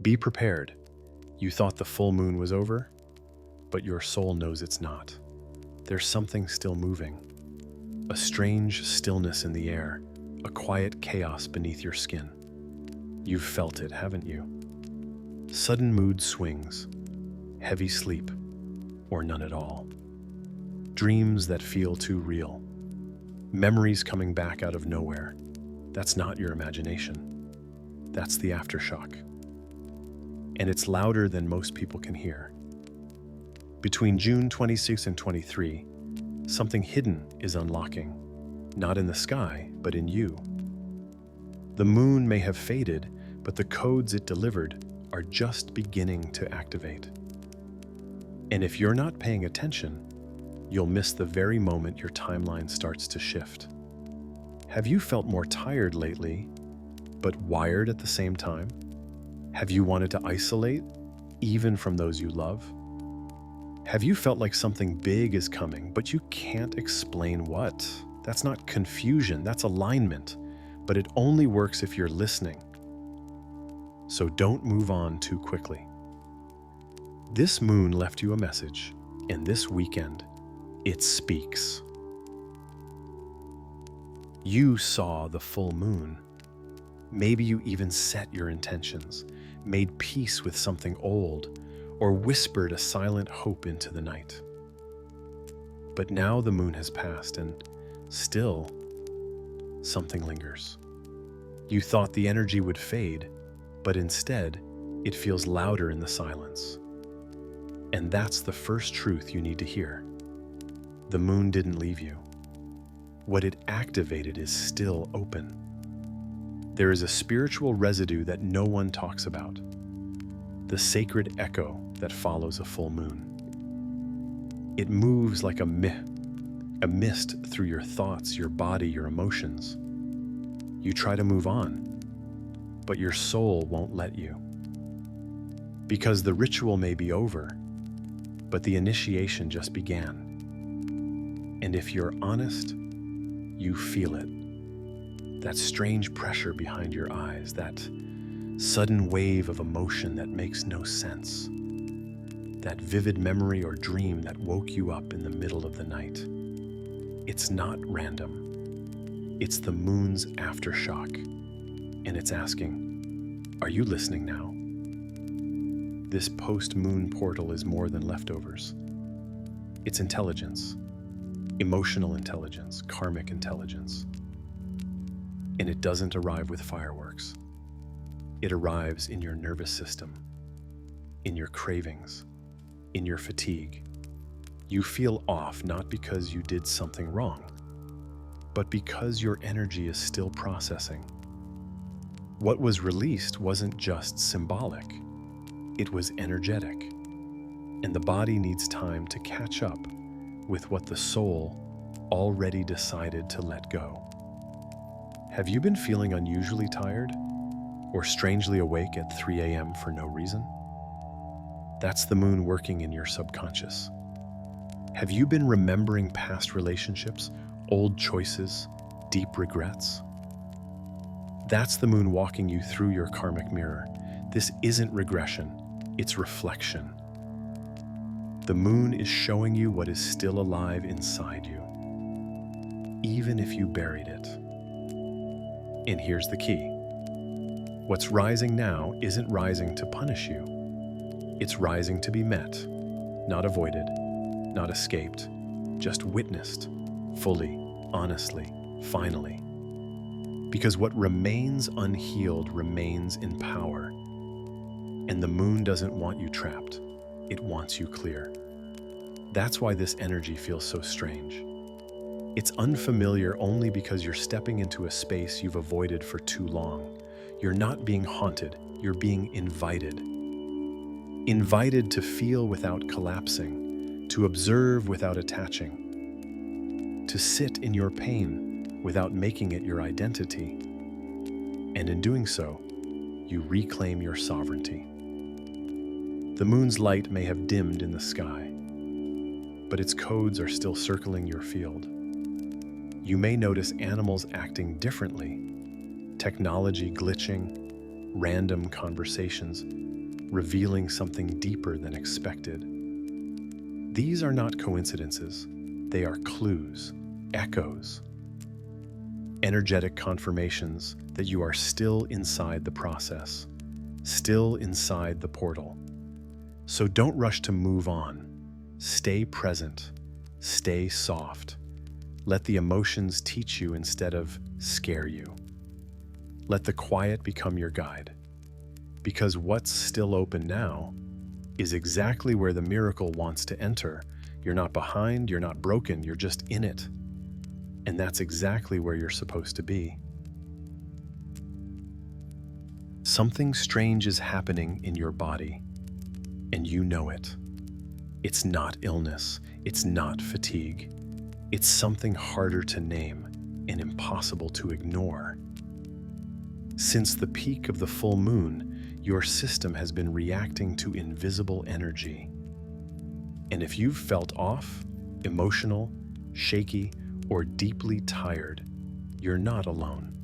Be prepared. You thought the full moon was over, but your soul knows it's not. There's something still moving. A strange stillness in the air, a quiet chaos beneath your skin. You've felt it, haven't you? Sudden mood swings, heavy sleep, or none at all. Dreams that feel too real. Memories coming back out of nowhere. That's not your imagination. That's the aftershock. And it's louder than most people can hear. Between June 26 and 23, something hidden is unlocking, not in the sky, but in you. The moon may have faded, but the codes it delivered are just beginning to activate. And if you're not paying attention, you'll miss the very moment your timeline starts to shift. Have you felt more tired lately, but wired at the same time? Have you wanted to isolate, even from those you love? Have you felt like something big is coming, but you can't explain what? That's not confusion, that's alignment, but it only works if you're listening. So don't move on too quickly. This moon left you a message, and this weekend, it speaks. You saw the full moon. Maybe you even set your intentions, made peace with something old, or whispered a silent hope into the night. But now the moon has passed, and still, something lingers. You thought the energy would fade, but instead, it feels louder in the silence. And that's the first truth you need to hear. The moon didn't leave you. What it activated is still open. There is a spiritual residue that no one talks about. The sacred echo that follows a full moon. It moves like a mist through your thoughts, your body, your emotions. You try to move on, but your soul won't let you. Because the ritual may be over, but the initiation just began. And if you're honest, you feel it. That strange pressure behind your eyes, that sudden wave of emotion that makes no sense. That vivid memory or dream that woke you up in the middle of the night. It's not random. It's the moon's aftershock. And it's asking, are you listening now? This post-moon portal is more than leftovers. It's intelligence. Emotional intelligence, karmic intelligence. And it doesn't arrive with fireworks. It arrives in your nervous system, in your cravings, in your fatigue. You feel off not because you did something wrong, but because your energy is still processing. What was released wasn't just symbolic, it was energetic. And the body needs time to catch up with what the soul already decided to let go. Have you been feeling unusually tired or strangely awake at 3 a.m. for no reason? That's the moon working in your subconscious. Have you been remembering past relationships, old choices, deep regrets? That's the moon walking you through your karmic mirror. This isn't regression, it's reflection. The moon is showing you what is still alive inside you, even if you buried it. And here's the key. What's rising now isn't rising to punish you. It's rising to be met, not avoided, not escaped, just witnessed, fully, honestly, finally. Because what remains unhealed remains in power. And the moon doesn't want you trapped. It wants you clear. That's why this energy feels so strange. It's unfamiliar only because you're stepping into a space you've avoided for too long. You're not being haunted, you're being invited. Invited to feel without collapsing, to observe without attaching, to sit in your pain without making it your identity. And in doing so, you reclaim your sovereignty. The moon's light may have dimmed in the sky, but its codes are still circling your field. You may notice animals acting differently, technology glitching, random conversations revealing something deeper than expected. These are not coincidences, they are clues, echoes, energetic confirmations that you are still inside the process, still inside the portal. So don't rush to move on. Stay present, stay soft. Let the emotions teach you instead of scare you. Let the quiet become your guide. Because what's still open now is exactly where the miracle wants to enter. You're not behind, you're not broken, you're just in it. And that's exactly where you're supposed to be. Something strange is happening in your body, and you know it. It's not illness, it's not fatigue. It's something harder to name and impossible to ignore. Since the peak of the full moon, your system has been reacting to invisible energy. And if you've felt off, emotional, shaky, or deeply tired, you're not alone.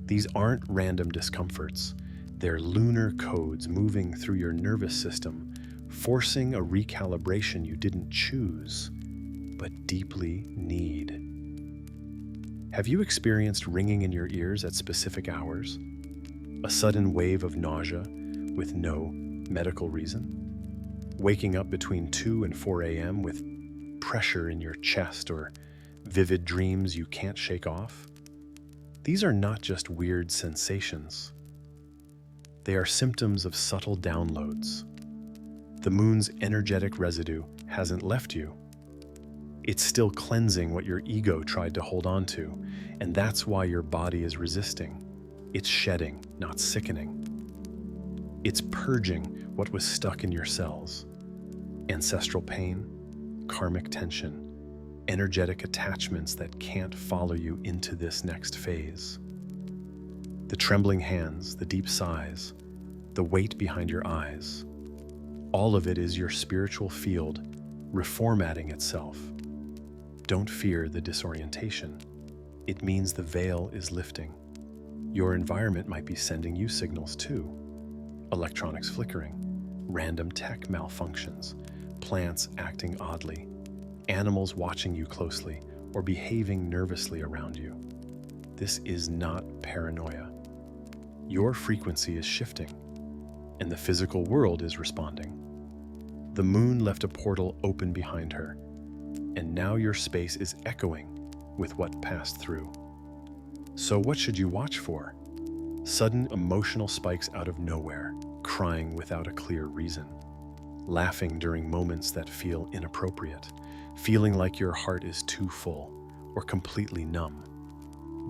These aren't random discomforts. They're lunar codes moving through your nervous system, forcing a recalibration you didn't choose, but deeply need. Have you experienced ringing in your ears at specific hours? A sudden wave of nausea with no medical reason? Waking up between 2 and 4 a.m. with pressure in your chest or vivid dreams you can't shake off? These are not just weird sensations. They are symptoms of subtle downloads. The moon's energetic residue hasn't left you. It's still cleansing what your ego tried to hold on to, and that's why your body is resisting. It's shedding, not sickening. It's purging what was stuck in your cells. Ancestral pain, karmic tension, energetic attachments that can't follow you into this next phase. The trembling hands, the deep sighs, the weight behind your eyes, all of it is your spiritual field reformatting itself. Don't fear the disorientation. It means the veil is lifting. Your environment might be sending you signals too. Electronics flickering, random tech malfunctions, plants acting oddly, animals watching you closely or behaving nervously around you. This is not paranoia. Your frequency is shifting, and the physical world is responding. The moon left a portal open behind her, and now your space is echoing with what passed through. So what should you watch for? Sudden emotional spikes out of nowhere, crying without a clear reason, laughing during moments that feel inappropriate, feeling like your heart is too full or completely numb.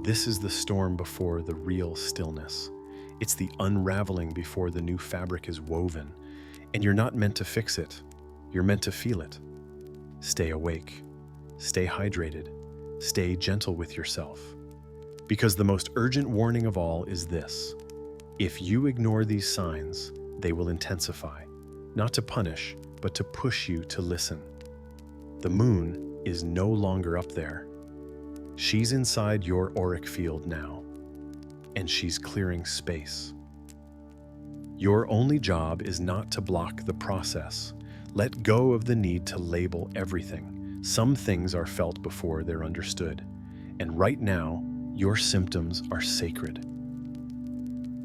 This is the storm before the real stillness. It's the unraveling before the new fabric is woven, and you're not meant to fix it. You're meant to feel it. Stay awake, stay hydrated, stay gentle with yourself. Because the most urgent warning of all is this: if you ignore these signs, they will intensify, not to punish, but to push you to listen. The moon is no longer up there. She's inside your auric field now, and she's clearing space. Your only job is not to block the process. Let go of the need to label everything. Some things are felt before they're understood, and right now, your symptoms are sacred.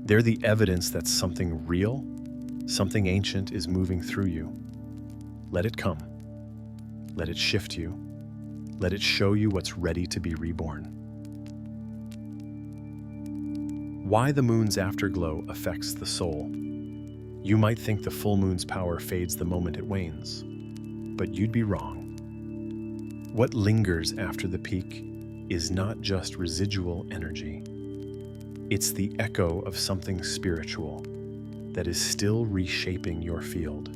They're the evidence that something real, something ancient is moving through you. Let it come. Let it shift you. Let it show you what's ready to be reborn. Why the moon's afterglow affects the soul. You might think the full moon's power fades the moment it wanes, but you'd be wrong. What lingers after the peak is not just residual energy. It's the echo of something spiritual that is still reshaping your field.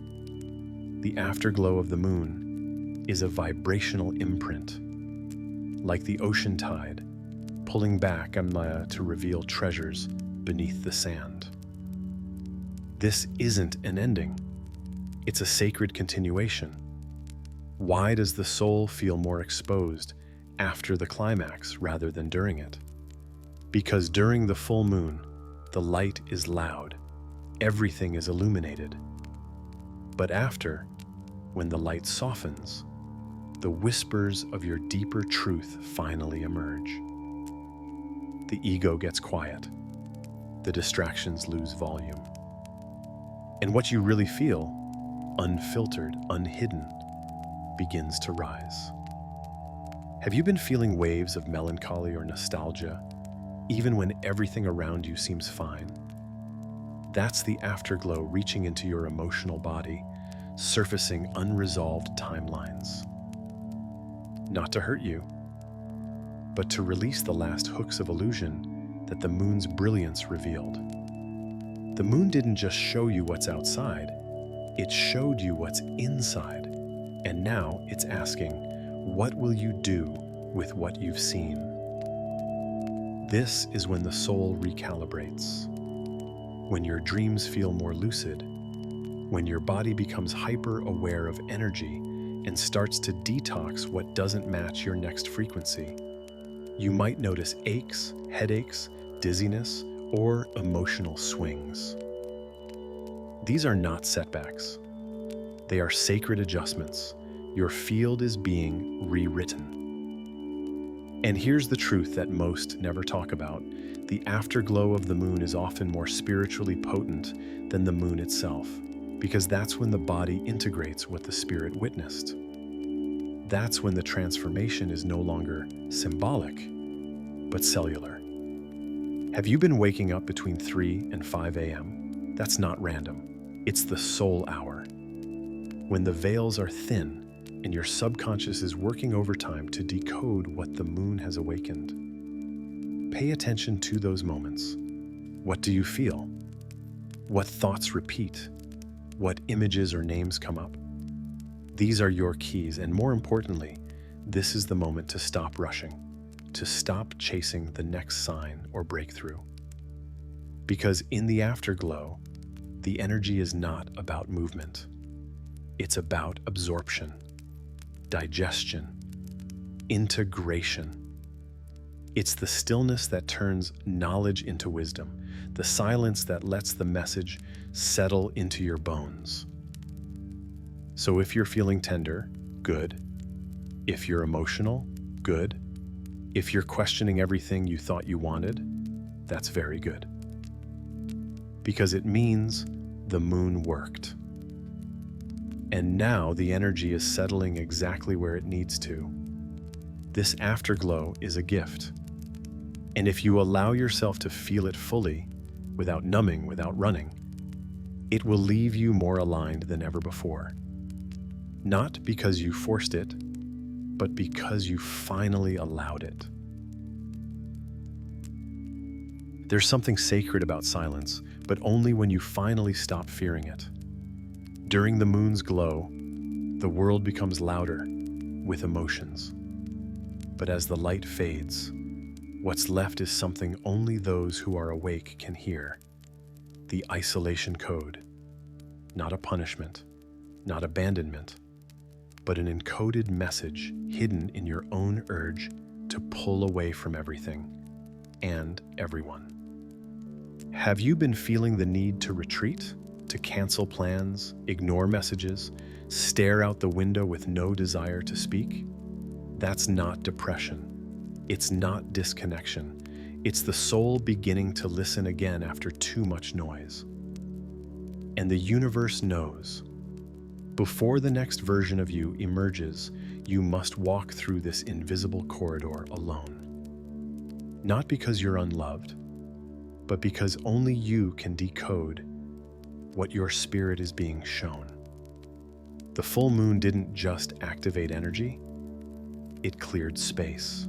The afterglow of the moon is a vibrational imprint, like the ocean tide, pulling back to reveal treasures beneath the sand. This isn't an ending. It's a sacred continuation. Why does the soul feel more exposed after the climax rather than during it? Because during the full moon, the light is loud, everything is illuminated. But after, when the light softens, the whispers of your deeper truth finally emerge. The ego gets quiet. The distractions lose volume. And what you really feel, unfiltered, unhidden, begins to rise. Have you been feeling waves of melancholy or nostalgia, even when everything around you seems fine? That's the afterglow reaching into your emotional body, surfacing unresolved timelines. Not to hurt you, but to release the last hooks of illusion that the moon's brilliance revealed. The moon didn't just show you what's outside, it showed you what's inside. And now it's asking, what will you do with what you've seen? This is when the soul recalibrates. When your dreams feel more lucid, when your body becomes hyper-aware of energy and starts to detox what doesn't match your next frequency. You might notice aches, headaches, dizziness, or emotional swings. These are not setbacks. They are sacred adjustments. Your field is being rewritten. And here's the truth that most never talk about. The afterglow of the moon is often more spiritually potent than the moon itself, because that's when the body integrates what the spirit witnessed. That's when the transformation is no longer symbolic, but cellular. Have you been waking up between 3 and 5 a.m.? That's not random. It's the soul hour. When the veils are thin and your subconscious is working overtime to decode what the moon has awakened. Pay attention to those moments. What do you feel? What thoughts repeat? What images or names come up? These are your keys, and more importantly, this is the moment to stop rushing, to stop chasing the next sign or breakthrough. Because in the afterglow, the energy is not about movement. It's about absorption, digestion, integration. It's the stillness that turns knowledge into wisdom, the silence that lets the message settle into your bones. So if you're feeling tender, good. If you're emotional, good. If you're questioning everything you thought you wanted, that's very good. Because it means the moon worked. And now the energy is settling exactly where it needs to. This afterglow is a gift. And if you allow yourself to feel it fully, without numbing, without running, it will leave you more aligned than ever before. Not because you forced it, but because you finally allowed it. There's something sacred about silence, but only when you finally stop fearing it. During the moon's glow, the world becomes louder with emotions. But as the light fades, what's left is something only those who are awake can hear. The isolation code. Not a punishment, not abandonment, but an encoded message hidden in your own urge to pull away from everything and everyone. Have you been feeling the need to retreat, to cancel plans, ignore messages, stare out the window with no desire to speak? That's not depression. It's not disconnection. It's the soul beginning to listen again after too much noise. And the universe knows. Before the next version of you emerges, you must walk through this invisible corridor alone. Not because you're unloved, but because only you can decode what your spirit is being shown. The full moon didn't just activate energy, it cleared space.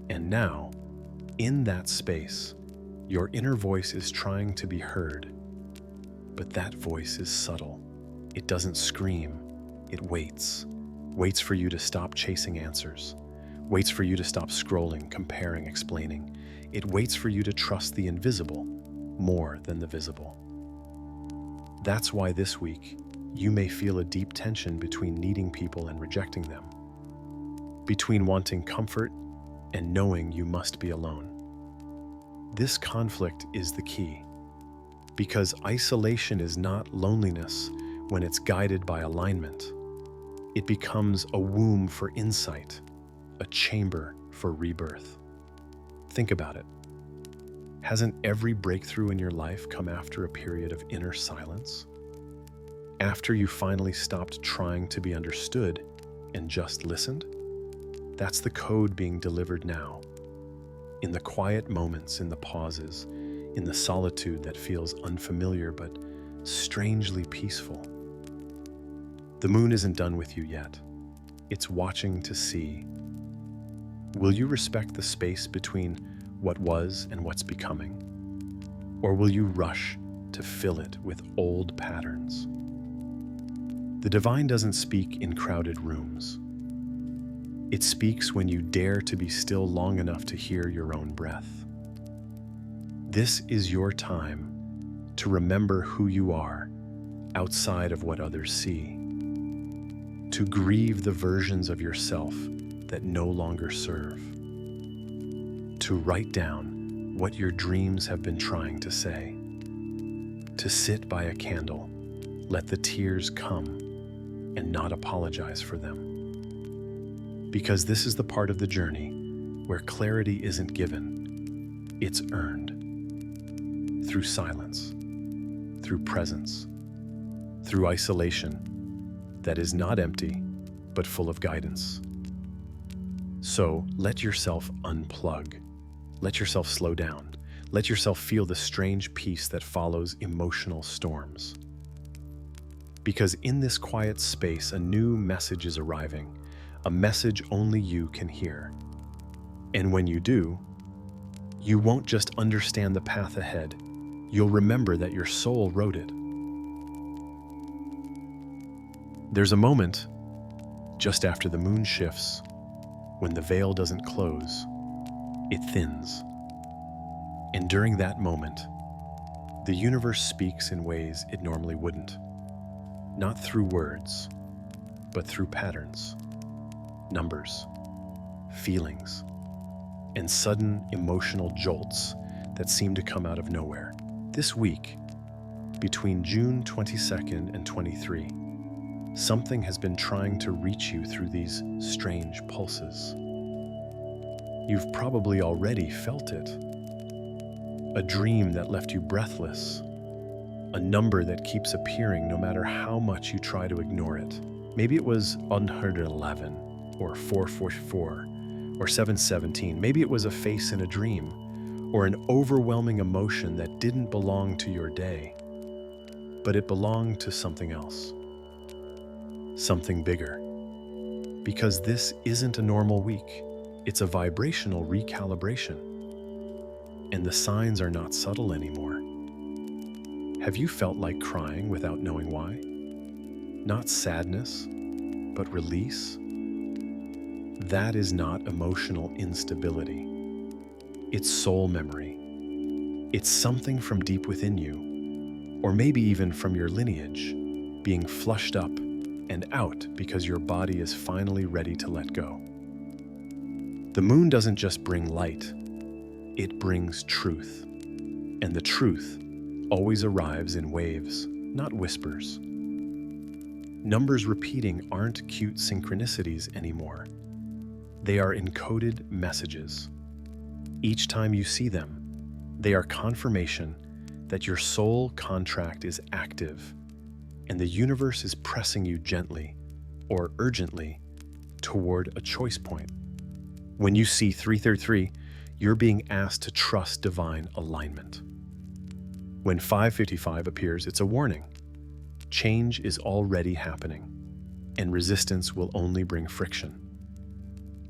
And now, in that space, your inner voice is trying to be heard. But that voice is subtle. It doesn't scream. It waits. Waits for you to stop chasing answers. Waits for you to stop scrolling, comparing, explaining. It waits for you to trust the invisible more than the visible. That's why this week, you may feel a deep tension between needing people and rejecting them. Between wanting comfort and knowing you must be alone. This conflict is the key. Because isolation is not loneliness when it's guided by alignment. It becomes a womb for insight, a chamber for rebirth. Think about it. Hasn't every breakthrough in your life come after a period of inner silence? After you finally stopped trying to be understood and just listened? That's the code being delivered now. In the quiet moments, in the pauses, in the solitude that feels unfamiliar but strangely peaceful. The moon isn't done with you yet. It's watching to see. Will you respect the space between what was and what's becoming? Or will you rush to fill it with old patterns? The divine doesn't speak in crowded rooms. It speaks when you dare to be still long enough to hear your own breath. This is your time to remember who you are outside of what others see, to grieve the versions of yourself that no longer serve, to write down what your dreams have been trying to say, to sit by a candle, let the tears come, and not apologize for them. Because this is the part of the journey where clarity isn't given, it's earned. Through silence, through presence, through isolation that is not empty, but full of guidance. So let yourself unplug. Let yourself slow down. Let yourself feel the strange peace that follows emotional storms. Because in this quiet space, a new message is arriving, a message only you can hear. And when you do, you won't just understand the path ahead, you'll remember that your soul wrote it. There's a moment, just after the moon shifts, when the veil doesn't close, it thins. And during that moment, the universe speaks in ways it normally wouldn't. Not through words, but through patterns, numbers, feelings, and sudden emotional jolts that seem to come out of nowhere. This week, between June 22nd and 23, something has been trying to reach you through these strange pulses. You've probably already felt it. A dream that left you breathless. A number that keeps appearing no matter how much you try to ignore it. Maybe it was 111, or 444, or 717. Maybe it was a face in a dream, or an overwhelming emotion that didn't belong to your day, but it belonged to something else. Something bigger. Because this isn't a normal week. It's a vibrational recalibration. And the signs are not subtle anymore. Have you felt like crying without knowing why? Not sadness, but release? That is not emotional instability. It's soul memory. It's something from deep within you, or maybe even from your lineage, being flushed up and out because your body is finally ready to let go. The moon doesn't just bring light, it brings truth. And the truth always arrives in waves, not whispers. Numbers repeating aren't cute synchronicities anymore. They are encoded messages. Each time you see them, they are confirmation that your soul contract is active and the universe is pressing you gently or urgently toward a choice point. When you see 333, you're being asked to trust divine alignment. When 555 appears, it's a warning. Change is already happening, and resistance will only bring friction.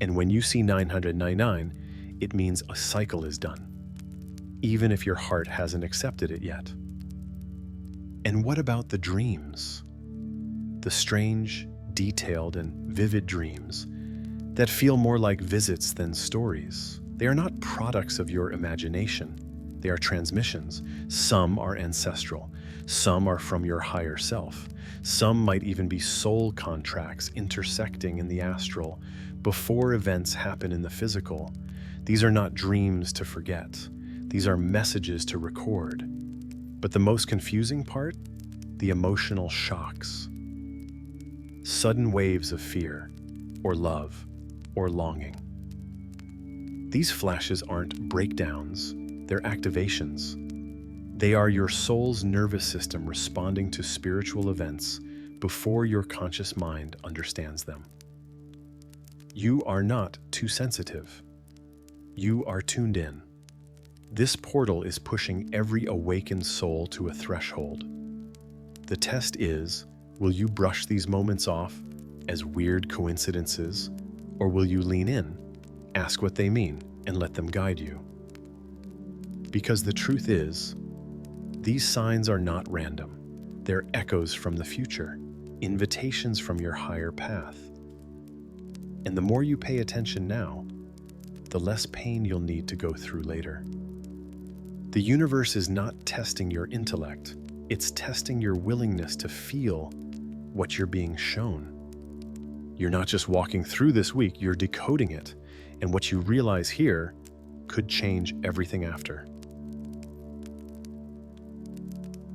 And when you see 999, it means a cycle is done, even if your heart hasn't accepted it yet. And what about the dreams? The strange, detailed, and vivid dreams that feel more like visits than stories. They are not products of your imagination. They are transmissions. Some are ancestral. Some are from your higher self. Some might even be soul contracts intersecting in the astral before events happen in the physical. These are not dreams to forget. These are messages to record. But the most confusing part? The emotional shocks. Sudden waves of fear, or love, or longing. These flashes aren't breakdowns, they're activations. They are your soul's nervous system responding to spiritual events before your conscious mind understands them. You are not too sensitive. You are tuned in. This portal is pushing every awakened soul to a threshold. The test is, will you brush these moments off as weird coincidences, or will you lean in, ask what they mean, and let them guide you? Because the truth is, these signs are not random. They're echoes from the future, invitations from your higher path. And the more you pay attention now, the less pain you'll need to go through later. The universe is not testing your intellect, it's testing your willingness to feel what you're being shown. You're not just walking through this week, you're decoding it, and what you realize here could change everything after.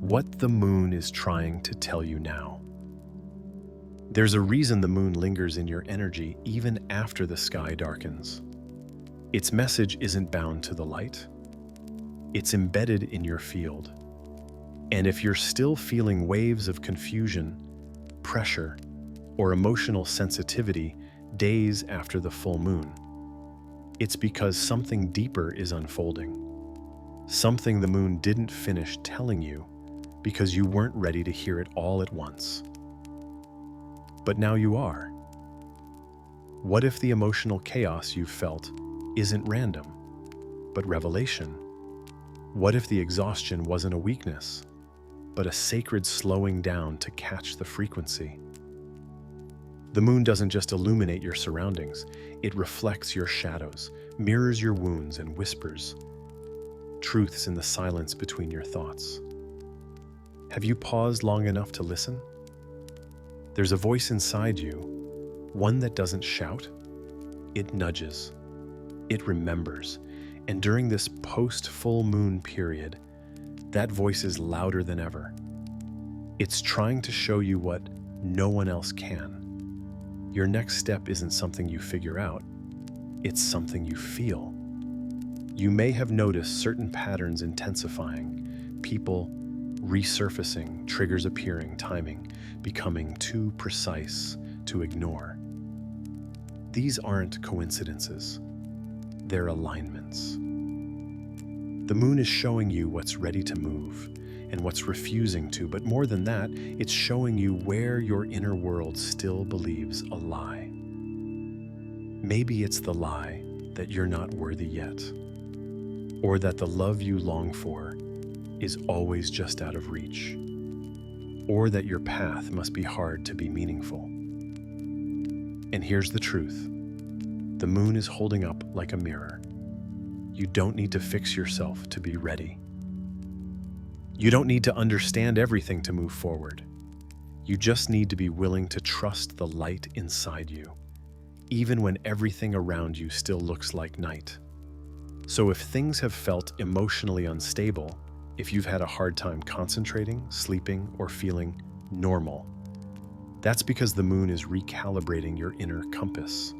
What the moon is trying to tell you now. There's a reason the moon lingers in your energy even after the sky darkens. Its message isn't bound to the light. It's embedded in your field. And if you're still feeling waves of confusion, pressure, or emotional sensitivity days after the full moon, it's because something deeper is unfolding. Something the moon didn't finish telling you because you weren't ready to hear it all at once. But now you are. What if the emotional chaos you've felt isn't random, but revelation? What if the exhaustion wasn't a weakness, but a sacred slowing down to catch the frequency? The moon doesn't just illuminate your surroundings, it reflects your shadows, mirrors your wounds, and whispers truths in the silence between your thoughts. Have you paused long enough to listen? There's a voice inside you, one that doesn't shout, it nudges, it remembers, and during this post-full moon period, that voice is louder than ever. It's trying to show you what no one else can. Your next step isn't something you figure out, it's something you feel. You may have noticed certain patterns intensifying, people resurfacing, triggers appearing, timing becoming too precise to ignore. These aren't coincidences, they're alignments. The moon is showing you what's ready to move and what's refusing to, but more than that, it's showing you where your inner world still believes a lie. Maybe it's the lie that you're not worthy yet, or that the love you long for is always just out of reach, or that your path must be hard to be meaningful. And here's the truth. The moon is holding up like a mirror. You don't need to fix yourself to be ready. You don't need to understand everything to move forward. You just need to be willing to trust the light inside you, even when everything around you still looks like night. So if things have felt emotionally unstable, if you've had a hard time concentrating, sleeping, or feeling normal, that's because the moon is recalibrating your inner compass.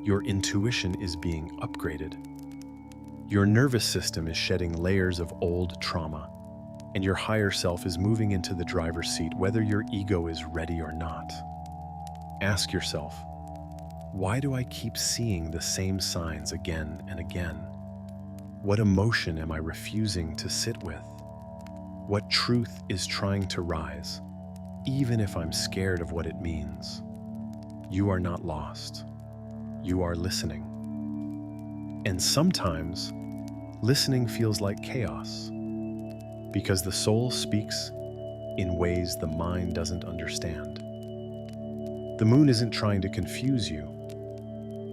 Your intuition is being upgraded. Your nervous system is shedding layers of old trauma, and your higher self is moving into the driver's seat, whether your ego is ready or not. Ask yourself, why do I keep seeing the same signs again and again? What emotion am I refusing to sit with? What truth is trying to rise, even if I'm scared of what it means? You are not lost. You are listening. And sometimes, listening feels like chaos, because the soul speaks in ways the mind doesn't understand. The moon isn't trying to confuse you.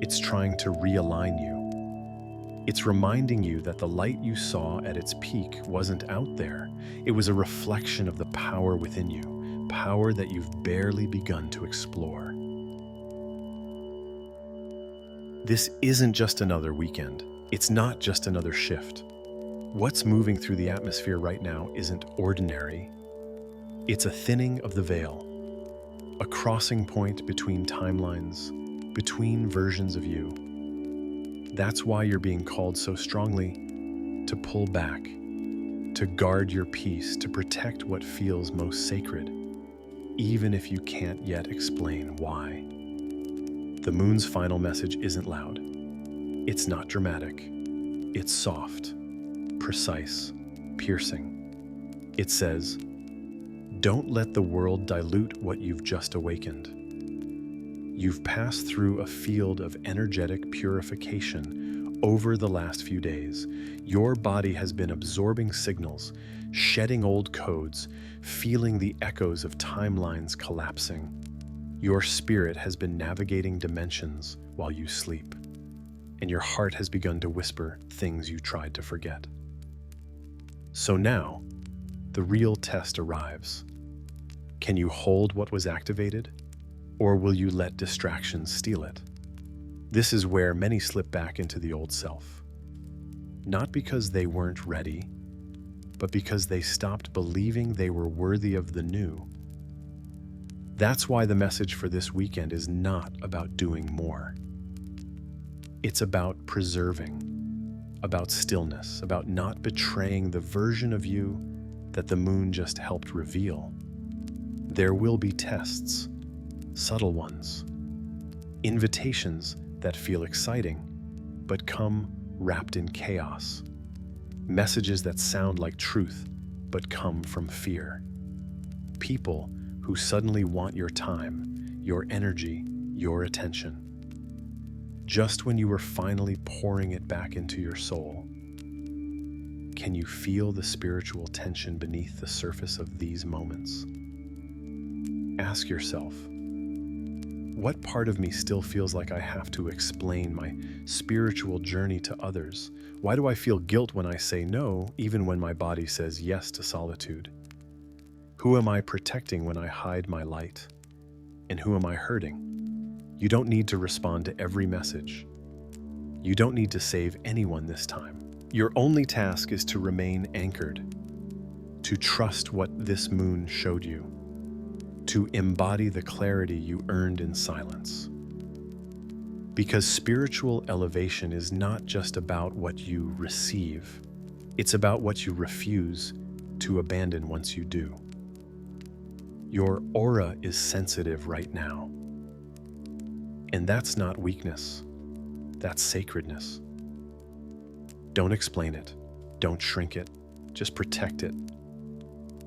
It's trying to realign you. It's reminding you that the light you saw at its peak wasn't out there. It was a reflection of the power within you, power that you've barely begun to explore. This isn't just another weekend. It's not just another shift. What's moving through the atmosphere right now isn't ordinary. It's a thinning of the veil, a crossing point between timelines, between versions of you. That's why you're being called so strongly to pull back, to guard your peace, to protect what feels most sacred, even if you can't yet explain why. The moon's final message isn't loud. It's not dramatic. It's soft, precise, piercing. It says, "Don't let the world dilute what you've just awakened. You've passed through a field of energetic purification over the last few days. Your body has been absorbing signals, shedding old codes, feeling the echoes of timelines collapsing. Your spirit has been navigating dimensions while you sleep, and your heart has begun to whisper things you tried to forget. So now, the real test arrives. Can you hold what was activated, or will you let distractions steal it? This is where many slip back into the old self. Not because they weren't ready, but because they stopped believing they were worthy of the new. That's why the message for this weekend is not about doing more. It's about preserving, about stillness, about not betraying the version of you that the moon just helped reveal. There will be tests, subtle ones, invitations that feel exciting, but come wrapped in chaos, messages that sound like truth, but come from fear, people who suddenly want your time, your energy, your attention. Just when you were finally pouring it back into your soul, can you feel the spiritual tension beneath the surface of these moments? Ask yourself, what part of me still feels like I have to explain my spiritual journey to others? Why do I feel guilt when I say no, even when my body says yes to solitude? Who am I protecting when I hide my light? And who am I hurting? You don't need to respond to every message. You don't need to save anyone this time. Your only task is to remain anchored, to trust what this moon showed you, to embody the clarity you earned in silence. Because spiritual elevation is not just about what you receive, it's about what you refuse to abandon once you do. Your aura is sensitive right now. And that's not weakness, that's sacredness. Don't explain it, don't shrink it, just protect it.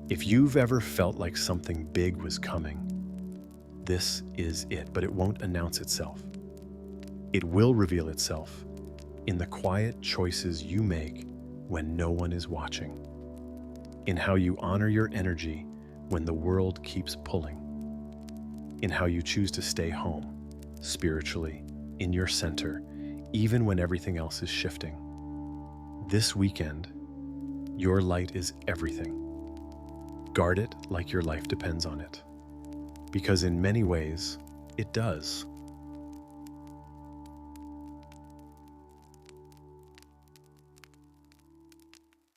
If you've ever felt like something big was coming, this is it, but it won't announce itself. It will reveal itself in the quiet choices you make when no one is watching, in how you honor your energy when the world keeps pulling, in how you choose to stay home, spiritually, in your center, even when everything else is shifting. This weekend, your light is everything. Guard it like your life depends on it, because in many ways, it does.